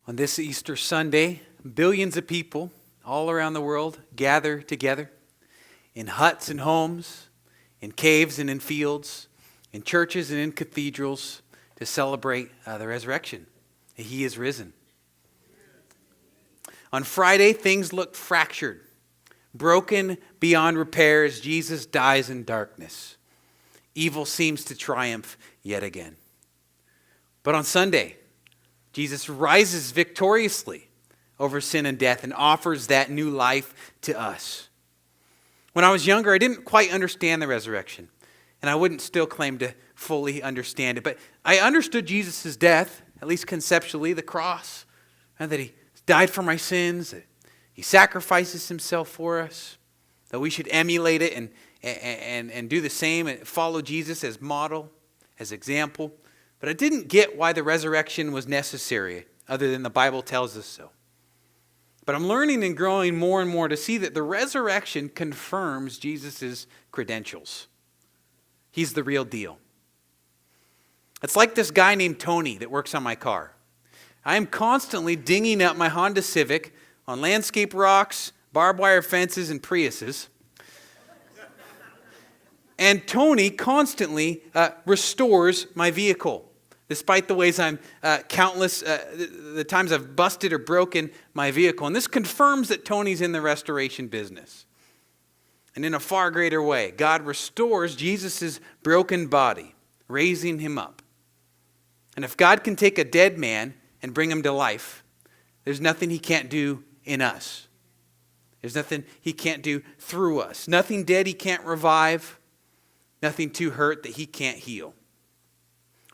On this Easter Sunday, billions of people all around the world gather together in huts and homes, in caves and in fields, in churches and in cathedrals to celebrate the resurrection. He is risen. On Friday, things looked fractured, broken beyond repair as Jesus dies in darkness. Evil seems to triumph yet again. But on Sunday, Jesus rises victoriously over sin and death and offers that new life to us. When I was younger, I didn't quite understand the resurrection, and I wouldn't still claim to fully understand it. But I understood Jesus' death, at least conceptually, the cross, and that he died for my sins, that he sacrifices himself for us, that we should emulate it and do the same and follow Jesus as model, as example. But I didn't get why the resurrection was necessary, other than the Bible tells us so. But I'm learning and growing more and more to see that the resurrection confirms Jesus' credentials. He's the real deal. It's like this guy named Tony that works on my car. I am constantly dinging up my Honda Civic on landscape rocks, barbed wire fences, and Priuses. And Tony constantly restores my vehicle. Despite the ways I'm the times I've busted or broken my vehicle. And this confirms that Tony's in the restoration business. And in a far greater way, God restores Jesus' broken body, raising him up. And if God can take a dead man and bring him to life, there's nothing he can't do in us. There's nothing he can't do through us. Nothing dead he can't revive. Nothing too hurt that he can't heal.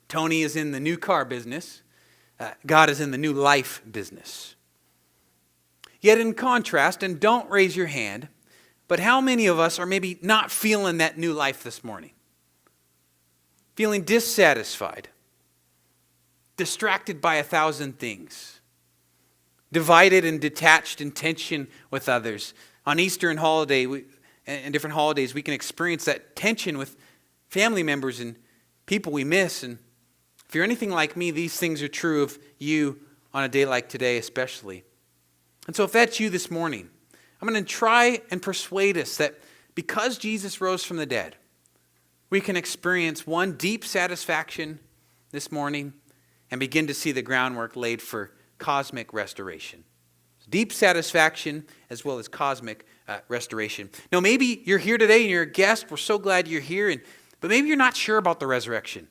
Tony is in the new car business. God is in the new life business. Yet in contrast, and don't raise your hand, but how many of us are maybe not feeling that new life this morning? Feeling dissatisfied, distracted by 1,000 things, divided and detached in tension with others. On Easter and different holidays, we can experience that tension with family members and people we miss. And if you're anything like me, these things are true of you on a day like today especially. And so if that's you this morning, I'm going to try and persuade us that because Jesus rose from the dead, we can experience one deep satisfaction this morning and begin to see the groundwork laid for cosmic restoration. Deep satisfaction as well as cosmic restoration. Now maybe you're here today and you're a guest. We're so glad you're here. But maybe you're not sure about the resurrection.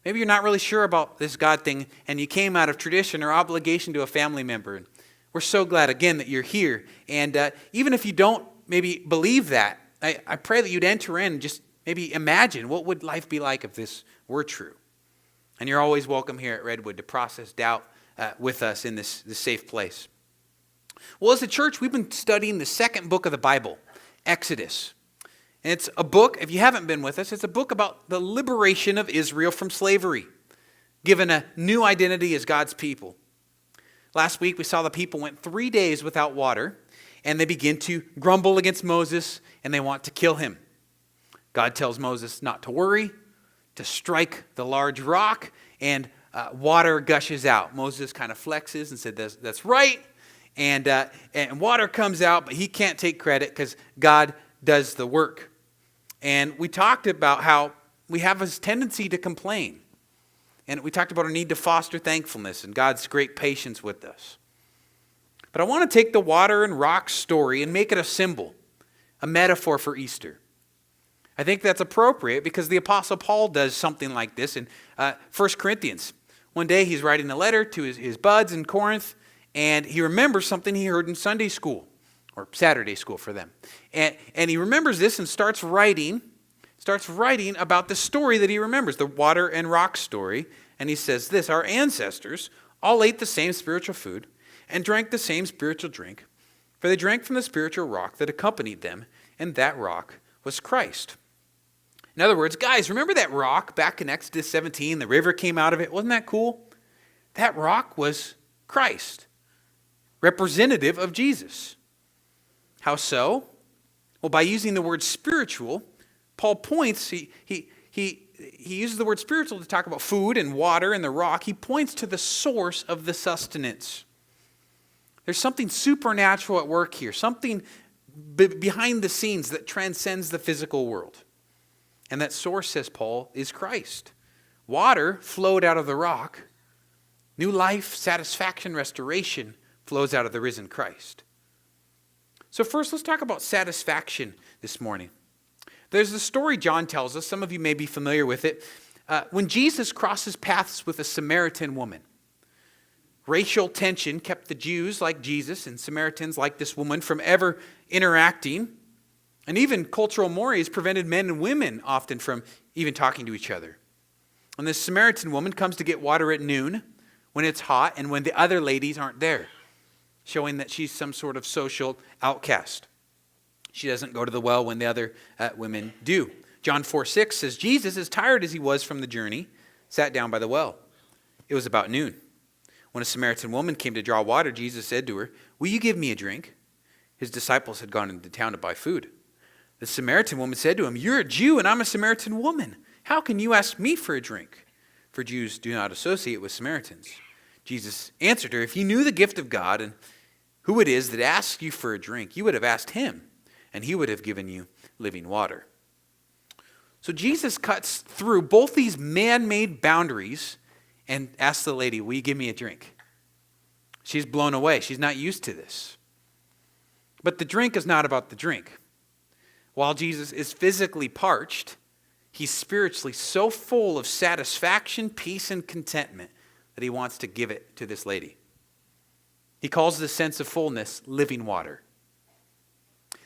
Maybe you're not really sure about this God thing and you came out of tradition or obligation to a family member. And we're so glad, again, that you're here. And even if you don't maybe believe that, I pray that you'd enter in and just maybe imagine what would life be like if this were true. And you're always welcome here at Redwood to process doubt with us in this safe place. Well, as a church, we've been studying the second book of the Bible, Exodus. And it's a book, if you haven't been with us, it's a book about the liberation of Israel from slavery, given a new identity as God's people. Last week we saw the people went 3 days without water, and they begin to grumble against Moses, and they want to kill him. God tells Moses not to worry, to strike the large rock, and water gushes out. Moses kind of flexes and said, that's right, and water comes out, but he can't take credit because God does the work. And we talked about how we have this tendency to complain. And we talked about our need to foster thankfulness and God's great patience with us. But I want to take the water and rock story and make it a symbol, a metaphor for Easter. I think that's appropriate because the Apostle Paul does something like this in 1 Corinthians. One day he's writing a letter to his buds in Corinth, and he remembers something he heard in Sunday school. Or Saturday school for them. And he remembers this and starts writing about the story that he remembers, the water and rock story. And he says this, our ancestors all ate the same spiritual food and drank the same spiritual drink, for they drank from the spiritual rock that accompanied them, and that rock was Christ. In other words, guys, remember that rock back in Exodus 17? The river came out of it. Wasn't that cool? That rock was Christ, representative of Jesus. How so? Well, by using the word spiritual, Paul points, he uses the word spiritual to talk about food and water and the rock. He points to the source of the sustenance. There's something supernatural at work here, something behind the scenes that transcends the physical world. And that source, says Paul, is Christ. Water flowed out of the rock. New life, satisfaction, restoration flows out of the risen Christ. So first, let's talk about satisfaction this morning. There's a story John tells us. Some of you may be familiar with it. When Jesus crosses paths with a Samaritan woman. Racial tension kept the Jews, like Jesus, and Samaritans, like this woman, from ever interacting. And even cultural mores prevented men and women often from even talking to each other. And this Samaritan woman comes to get water at noon when it's hot and when the other ladies aren't there, showing that she's some sort of social outcast. She doesn't go to the well when the other women do. John 4:6 says, Jesus, as tired as he was from the journey, sat down by the well. It was about noon. When a Samaritan woman came to draw water, Jesus said to her, will you give me a drink? His disciples had gone into town to buy food. The Samaritan woman said to him, you're a Jew and I'm a Samaritan woman. How can you ask me for a drink? For Jews do not associate with Samaritans. Jesus answered her, if you knew the gift of God and who it is that asks you for a drink, you would have asked him, and he would have given you living water. So Jesus cuts through both these man-made boundaries and asks the lady, will you give me a drink? She's blown away. She's not used to this. But the drink is not about the drink. While Jesus is physically parched, he's spiritually so full of satisfaction, peace, and contentment that he wants to give it to this lady. He calls this sense of fullness living water.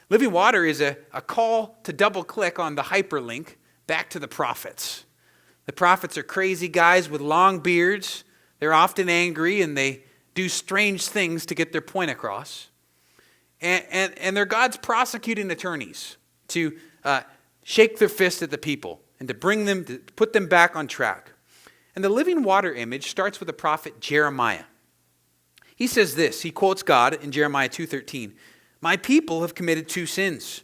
Living water is a call to double-click on the hyperlink back to the prophets. The prophets are crazy guys with long beards. They're often angry and they do strange things to get their point across. And they're God's prosecuting attorneys to shake their fist at the people and to put them back on track. And the living water image starts with the prophet Jeremiah. He says this, he quotes God in Jeremiah 2:13, my people have committed two sins.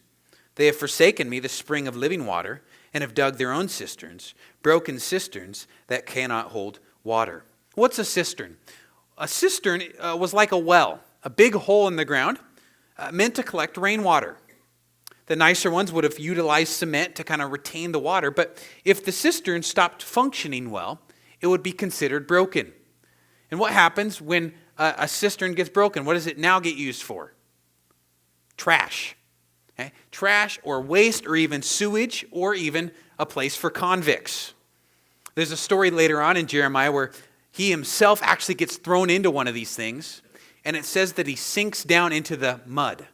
They have forsaken me, the spring of living water, and have dug their own cisterns, broken cisterns that cannot hold water. What's a cistern? A cistern was like a well, a big hole in the ground, meant to collect rainwater. The nicer ones would have utilized cement to kind of retain the water, but if the cistern stopped functioning well, it would be considered broken. And what happens when a cistern gets broken? What does it now get used for? Trash. Okay? Trash or waste or even sewage or even a place for convicts. There's a story later on in Jeremiah where he himself actually gets thrown into one of these things, and it says that he sinks down into the mud.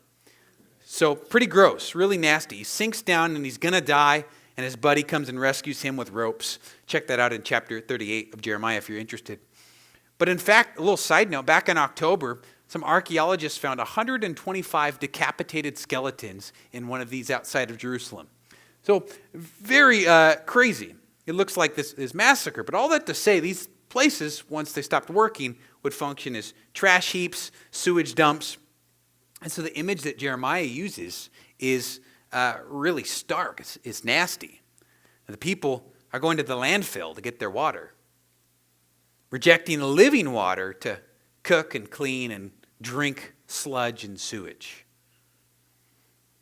So pretty gross, really nasty. He sinks down and he's going to die, and his buddy comes and rescues him with ropes. Check that out in chapter 38 of Jeremiah if you're interested. But in fact, a little side note, back in October, some archaeologists found 125 decapitated skeletons in one of these outside of Jerusalem. So very crazy. It looks like this is massacre. But all that to say, these places, once they stopped working, would function as trash heaps, sewage dumps. And so the image that Jeremiah uses is really stark. It's nasty. And the people are going to the landfill to get their water, rejecting living water to cook and clean and drink sludge and sewage.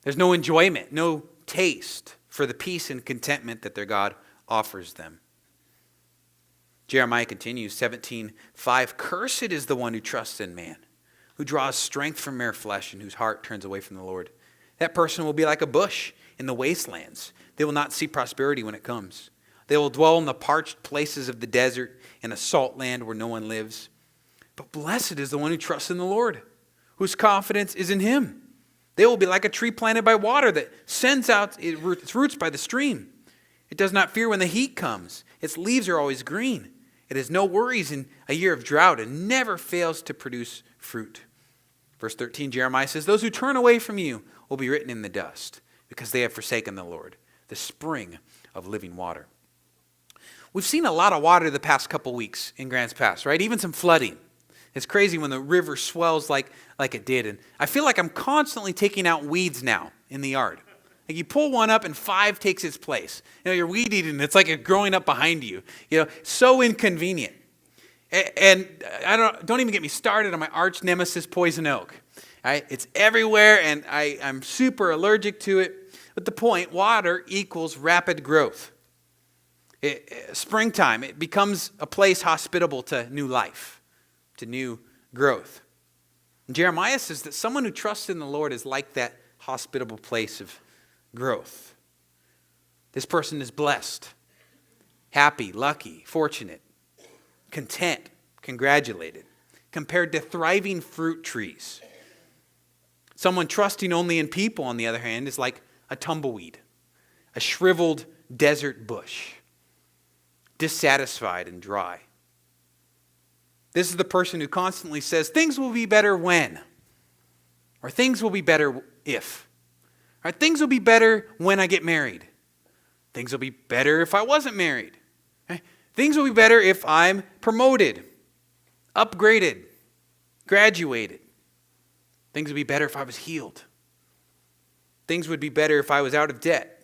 There's no enjoyment, no taste for the peace and contentment that their God offers them. Jeremiah continues, 17:5, cursed is the one who trusts in man, who draws strength from mere flesh and whose heart turns away from the Lord. That person will be like a bush in the wastelands. They will not see prosperity when it comes. They will dwell in the parched places of the desert, in a salt land where no one lives. But blessed is the one who trusts in the Lord, whose confidence is in him. They will be like a tree planted by water that sends out its roots by the stream. It does not fear when the heat comes. Its leaves are always green. It has no worries in a year of drought and never fails to produce fruit. Verse 13, Jeremiah says, those who turn away from you will be written in the dust because they have forsaken the Lord, the spring of living water. We've seen a lot of water the past couple weeks in Grants Pass, right? Even some flooding. It's crazy when the river swells like it did. And I feel like I'm constantly taking out weeds now in the yard. Like you pull one up and 5 takes its place. You know, you're weed eating. It's like it's growing up behind you. You know, so inconvenient. And don't even get me started on my arch nemesis, poison oak. Right? It's everywhere, and I'm super allergic to it. But the point, water equals rapid growth. Springtime, it becomes a place hospitable to new life, to new growth. And Jeremiah says that someone who trusts in the Lord is like that hospitable place of growth. This person is blessed, happy, lucky, fortunate, content, congratulated, compared to thriving fruit trees. Someone trusting only in people, on the other hand, is like a tumbleweed, a shriveled desert bush, dissatisfied and dry. This is the person who constantly says, things will be better when, or things will be better if, or things will be better when I get married. Things will be better if I wasn't married. Things will be better if I'm promoted, upgraded, graduated. Things would be better if I was healed. Things would be better if I was out of debt.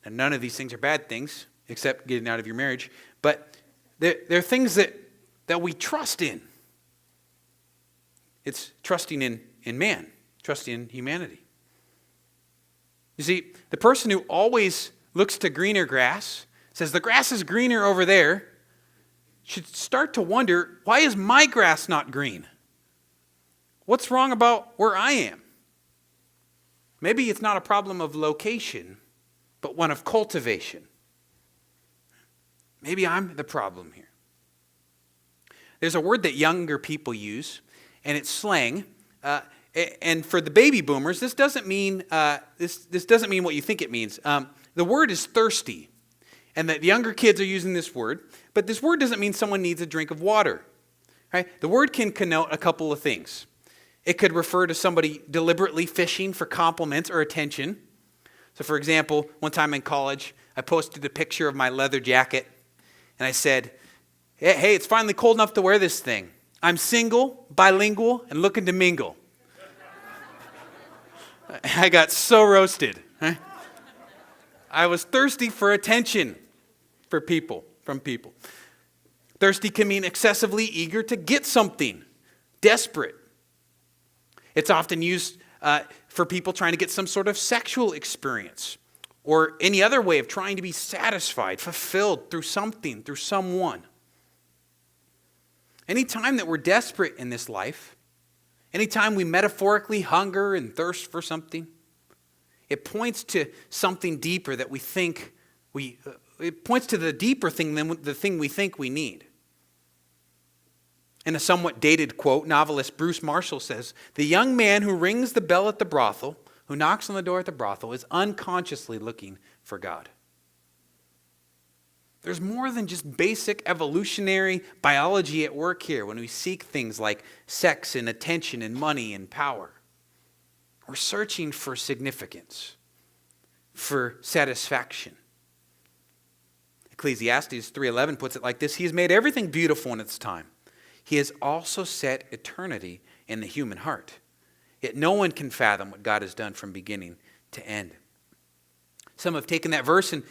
And none of these things are bad things, except getting out of your marriage. But they're things that we trust in. It's trusting in man, trusting in humanity. You see, the person who always looks to greener grass, says the grass is greener over there, should start to wonder, why is my grass not green? What's wrong about where I am? Maybe it's not a problem of location, but one of cultivation. Maybe I'm the problem here. There's a word that younger people use, and it's slang. And for the baby boomers, this doesn't mean this doesn't mean what you think it means. The word is thirsty, and the younger kids are using this word. But this word doesn't mean someone needs a drink of water. Right? The word can connote a couple of things. It could refer to somebody deliberately fishing for compliments or attention. So, for example, one time in college, I posted a picture of my leather jacket, and I said, hey, it's finally cold enough to wear this thing. I'm single, bilingual, and looking to mingle. I got so roasted. Right? I was thirsty for attention from people. Thirsty can mean excessively eager to get something, desperate. It's often used for people trying to get some sort of sexual experience or any other way of trying to be satisfied, fulfilled through something, through someone. Anytime that we're desperate in this life, anytime we metaphorically hunger and thirst for something, it points to something deeper that we think it points to the deeper thing than the thing we think we need. In a somewhat dated quote, novelist Bruce Marshall says, "The young man who rings the bell at the brothel, who knocks on the door at the brothel, is unconsciously looking for God." There's more than just basic evolutionary biology at work here when we seek things like sex and attention and money and power. We're searching for significance, for satisfaction. Ecclesiastes 3:11 puts it like this: He has made everything beautiful in its time. He has also set eternity in the human heart. Yet no one can fathom what God has done from beginning to end. Some have taken that verse and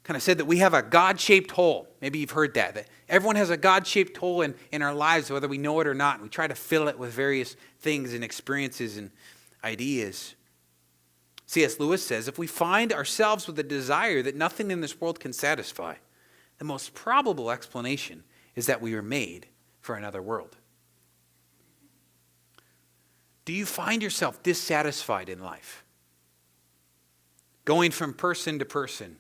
kind of said that we have a God-shaped hole. Maybe you've heard that everyone has a God-shaped hole in our lives, whether we know it or not. We try to fill it with various things and experiences and ideas. C.S. Lewis says, if we find ourselves with a desire that nothing in this world can satisfy, the most probable explanation is that we were made for another world. Do you find yourself dissatisfied in life? Going from person to person,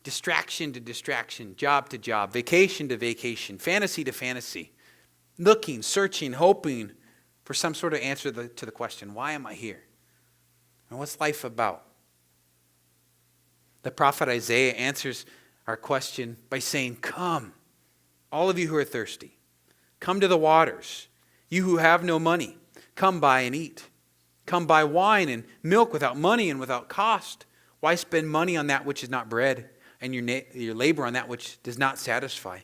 distraction to distraction, job to job, vacation to vacation, fantasy to fantasy, looking, searching, hoping for some sort of answer to the question, why am I here? And what's life about? The prophet Isaiah answers our question by saying, "Come, all of you who are thirsty, come to the waters. You who have no money, come buy and eat. Come buy wine and milk without money and without cost. Why spend money on that which is not bread, and your labor on that which does not satisfy?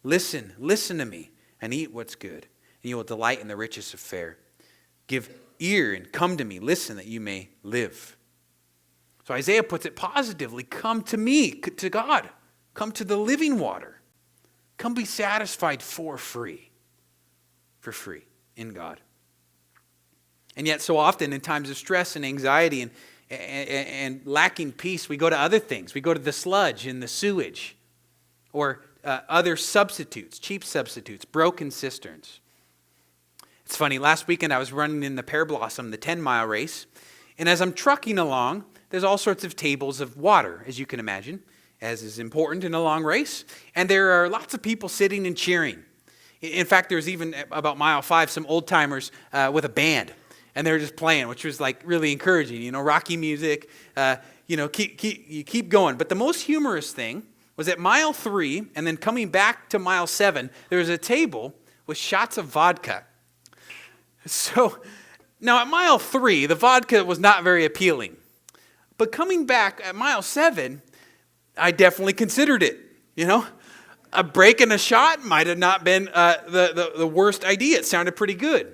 Listen to me, and eat what's good, and you will delight in the riches of fare. Give ear and come to me. Listen that you may live." So Isaiah puts it positively. Come to me, to God. Come to the living water. Come be satisfied for free in God. And yet so often in times of stress and anxiety and lacking peace, we go to other things. We go to the sludge and the sewage or other substitutes, cheap substitutes, broken cisterns. It's funny, last weekend I was running in the Pear Blossom, the 10-mile race, and as I'm trucking along, there's all sorts of tables of water, as you can imagine, as is important in a long race, and there are lots of people sitting and cheering. In fact, there's even about mile 5 some old timers with a band, and they were just playing, which was like really encouraging. Rocky music. You keep going. But the most humorous thing was at mile 3, and then coming back to mile 7, there was a table with shots of vodka. So now at mile 3, the vodka was not very appealing, but coming back at mile 7, I definitely considered it. A break and a shot might have not been the worst idea. It sounded pretty good.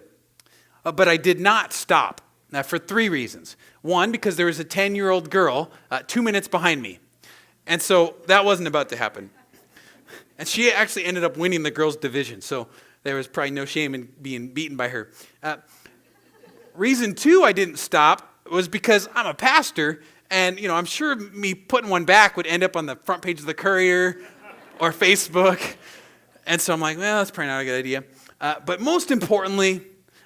But I did not stop. Now, for 3 reasons. One, because there was a 10-year-old girl 2 minutes behind me. And so that wasn't about to happen. And she actually ended up winning the girls' division. So there was probably no shame in being beaten by her. Reason 2 I didn't stop was because I'm a pastor. And, I'm sure me putting one back would end up on the front page of the Courier or Facebook. And so I'm like, well, that's probably not a good idea. But most importantly,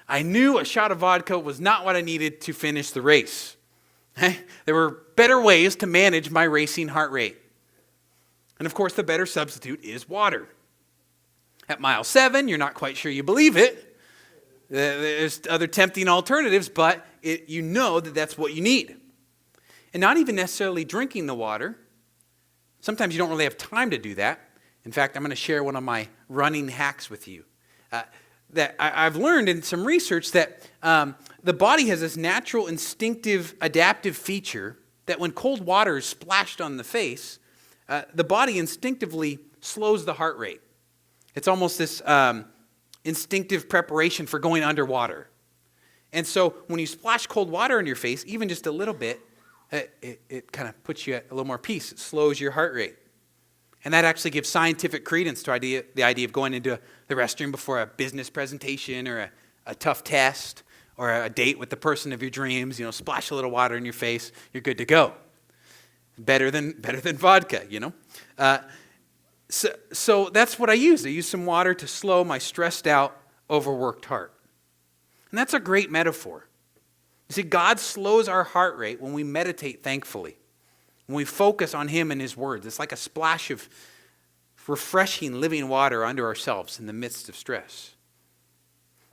I knew a shot of vodka was not what I needed to finish the race. There were better ways to manage my racing heart rate. And of course, the better substitute is water. At mile 7, you're not quite sure you believe it. There's other tempting alternatives, but you know that that's what you need. And not even necessarily drinking the water. Sometimes you don't really have time to do that. In fact, I'm going to share one of my running hacks with you. That I've learned in some research that the body has this natural, instinctive, adaptive feature that when cold water is splashed on the face, the body instinctively slows the heart rate. It's almost this instinctive preparation for going underwater. And so when you splash cold water on your face, even just a little bit, it kind of puts you at a little more peace. It slows your heart rate. And that actually gives scientific credence to the idea of going into the restroom before a business presentation or a tough test or a date with the person of your dreams. Splash a little water in your face, you're good to go. Better than vodka, So that's what I use. I use some water to slow my stressed out, overworked heart. And that's a great metaphor. You see, God slows our heart rate when we meditate thankfully. When we focus on Him and His words. It's like a splash of refreshing living water under ourselves in the midst of stress.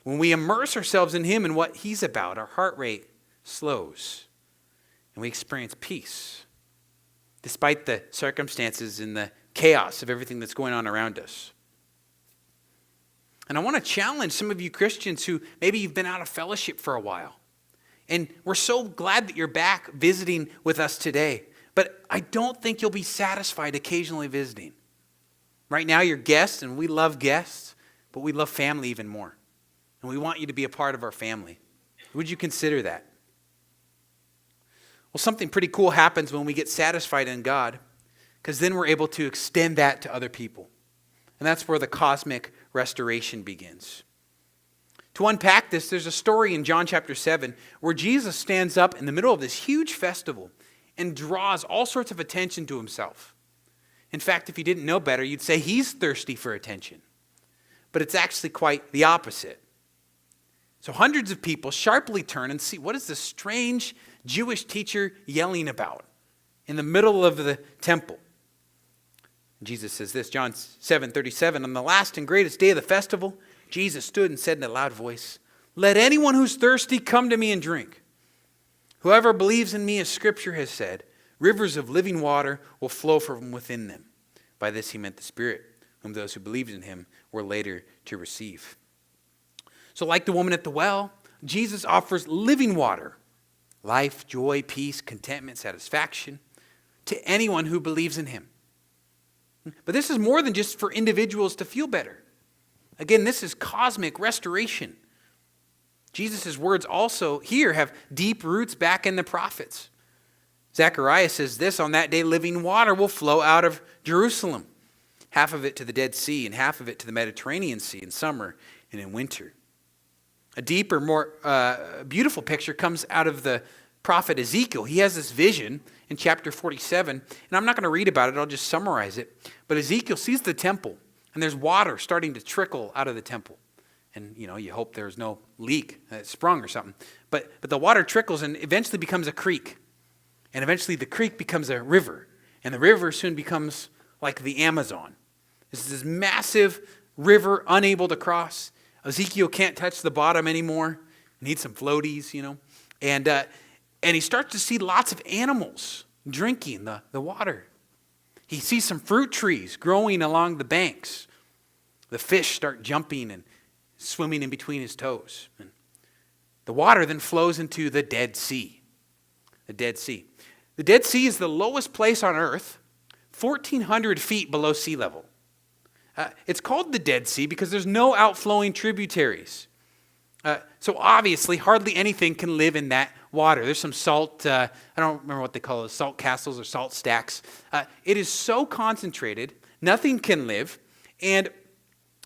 When we immerse ourselves in Him and what He's about, our heart rate slows. And we experience peace. Despite the circumstances and the chaos of everything that's going on around us. And I want to challenge some of you Christians who maybe you've been out of fellowship for a while. And we're so glad that you're back visiting with us today. But I don't think you'll be satisfied occasionally visiting. Right now you're guests, and we love guests, but we love family even more. And we want you to be a part of our family. Would you consider that? Well, something pretty cool happens when we get satisfied in God, because then we're able to extend that to other people. And that's where the cosmic restoration begins. To unpack this, there's a story in John chapter 7 where Jesus stands up in the middle of this huge festival and draws all sorts of attention to himself. In fact, if you didn't know better, you'd say he's thirsty for attention. But it's actually quite the opposite. So hundreds of people sharply turn and see, what is this strange Jewish teacher yelling about in the middle of the temple? And Jesus says this, John 7:37, on the last and greatest day of the festival, Jesus stood and said in a loud voice, "Let anyone who's thirsty come to me and drink. Whoever believes in me, as Scripture has said, rivers of living water will flow from within them." By this he meant the Spirit, whom those who believed in him were later to receive. So like the woman at the well, Jesus offers living water, life, joy, peace, contentment, satisfaction, to anyone who believes in him. But this is more than just for individuals to feel better. Again, this is cosmic restoration. Jesus' words also here have deep roots back in the prophets. Zechariah says this, on that day living water will flow out of Jerusalem. half of it to the Dead Sea and half of it to the Mediterranean Sea in summer and in winter. A deeper, more beautiful picture comes out of the prophet Ezekiel. He has this vision in chapter 47, and I'm not going to read about it, I'll just summarize it. But Ezekiel sees the temple, and there's water starting to trickle out of the temple. And, you hope there's no leak that sprung or something. But the water trickles and eventually becomes a creek. And eventually the creek becomes a river. And the river soon becomes like the Amazon. This is this massive river unable to cross. Ezekiel can't touch the bottom anymore. Needs some floaties, And he starts to see lots of animals drinking the water. He sees some fruit trees growing along the banks. The fish start jumping and swimming in between his toes. And the water then flows into the Dead Sea. The Dead Sea. The Dead Sea is the lowest place on earth, 1,400 feet below sea level. It's called the Dead Sea because there's no outflowing tributaries. So obviously, hardly anything can live in that water. There's some salt, I don't remember what they call it, salt castles or salt stacks. It is so concentrated, nothing can live. And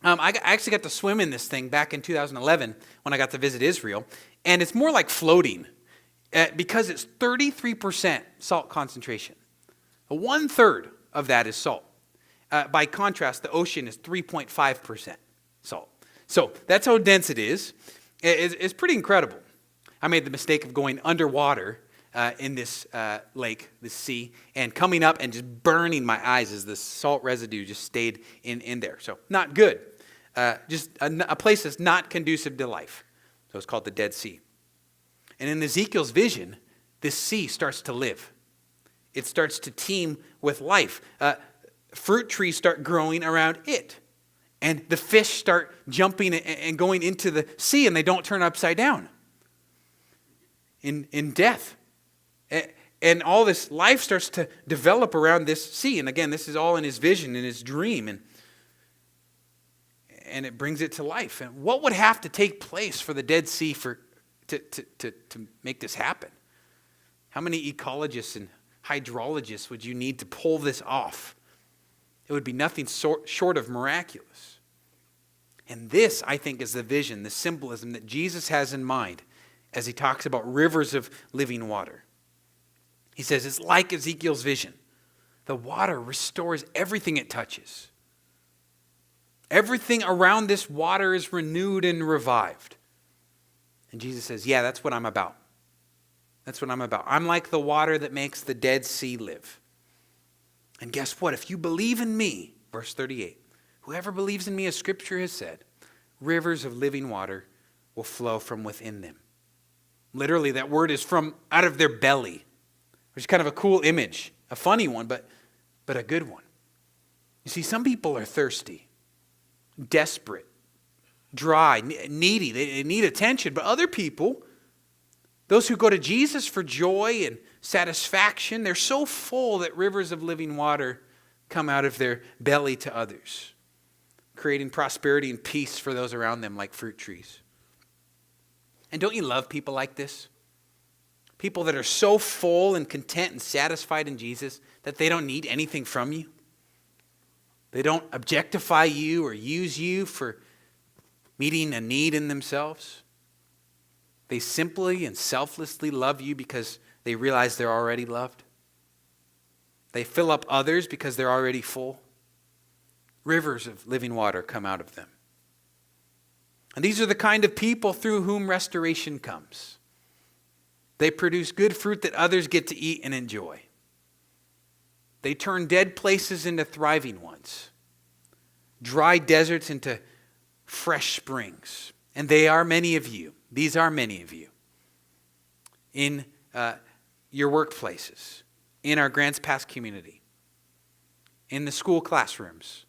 I actually got to swim in this thing back in 2011 when I got to visit Israel. And it's more like floating because it's 33% salt concentration. 1/3 of that is salt. By contrast, the ocean is 3.5% salt. So that's how dense it is. It's pretty incredible. I made the mistake of going underwater in this lake, this sea, and coming up and just burning my eyes as the salt residue just stayed in there. So not good. Just a place that's not conducive to life. So it's called the Dead Sea. And in Ezekiel's vision, this sea starts to live. It starts to teem with life. Fruit trees start growing around it. And the fish start jumping and going into the sea, and they don't turn upside down in death. And all this life starts to develop around this sea. And again, this is all in his vision, in his dream. And it brings it to life. And what would have to take place for the Dead Sea to make this happen? How many ecologists and hydrologists would you need to pull this off? It would be nothing short of miraculous. And this, I think, is the vision, the symbolism that Jesus has in mind as he talks about rivers of living water. He says it's like Ezekiel's vision. The water restores everything it touches. Everything around this water is renewed and revived. And Jesus says, yeah, that's what I'm about. That's what I'm about. I'm like the water that makes the Dead Sea live. And guess what? If you believe in me, verse 38, whoever believes in me, as Scripture has said, rivers of living water will flow from within them. Literally, that word is from out of their belly, which is kind of a cool image, a funny one, but a good one. You see, some people are thirsty, desperate, dry, needy. They need attention. But other people, those who go to Jesus for joy and satisfaction, they're so full that rivers of living water come out of their belly to others, creating prosperity and peace for those around them like fruit trees. And don't you love people like this? People that are so full and content and satisfied in Jesus that they don't need anything from you. They don't objectify you or use you for meeting a need in themselves. They simply and selflessly love you because they realize they're already loved. They fill up others because they're already full. Rivers of living water come out of them. And these are the kind of people through whom restoration comes. They produce good fruit that others get to eat and enjoy. They turn dead places into thriving ones. Dry deserts into fresh springs. And they are many of you. These are many of you. In your workplaces. In our Grants Pass community. In the school classrooms.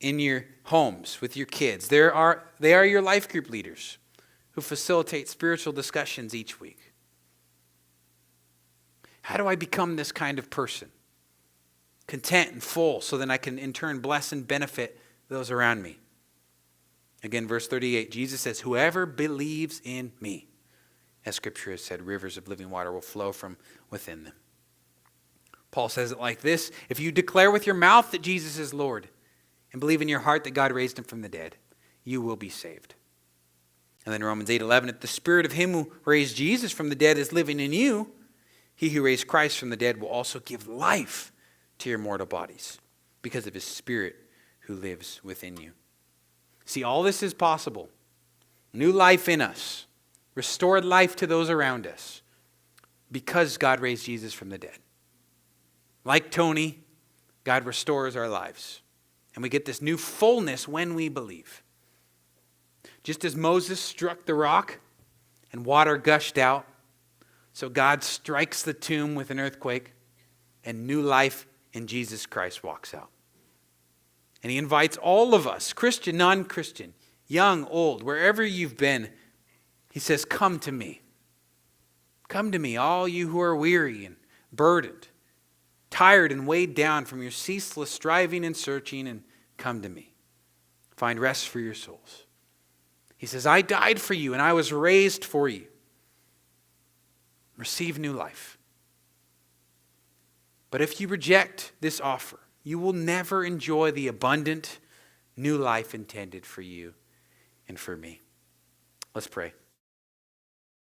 In your homes with your kids. They are your life group leaders who facilitate spiritual discussions each week. How do I become this kind of person? Content and full, so then I can in turn bless and benefit those around me. Again, verse 38, Jesus says, whoever believes in me, as Scripture has said, rivers of living water will flow from within them. Paul says it like this, if you declare with your mouth that Jesus is Lord, and believe in your heart that God raised him from the dead, you will be saved. And then Romans 8:11, if the spirit of him who raised Jesus from the dead is living in you, he who raised Christ from the dead will also give life to your mortal bodies because of his spirit who lives within you. See, all this is possible. New life in us, restored life to those around us, because God raised Jesus from the dead. Like Tony, God restores our lives. And we get this new fullness when we believe. Just as Moses struck the rock and water gushed out, so God strikes the tomb with an earthquake and new life in Jesus Christ walks out. And he invites all of us, Christian, non-Christian, young, old, wherever you've been, he says, come to me. Come to me, all you who are weary and burdened, tired and weighed down from your ceaseless striving and searching, and come to me. Find rest for your souls. He says, I died for you and I was raised for you. Receive new life. But if you reject this offer, you will never enjoy the abundant new life intended for you and for me. Let's pray.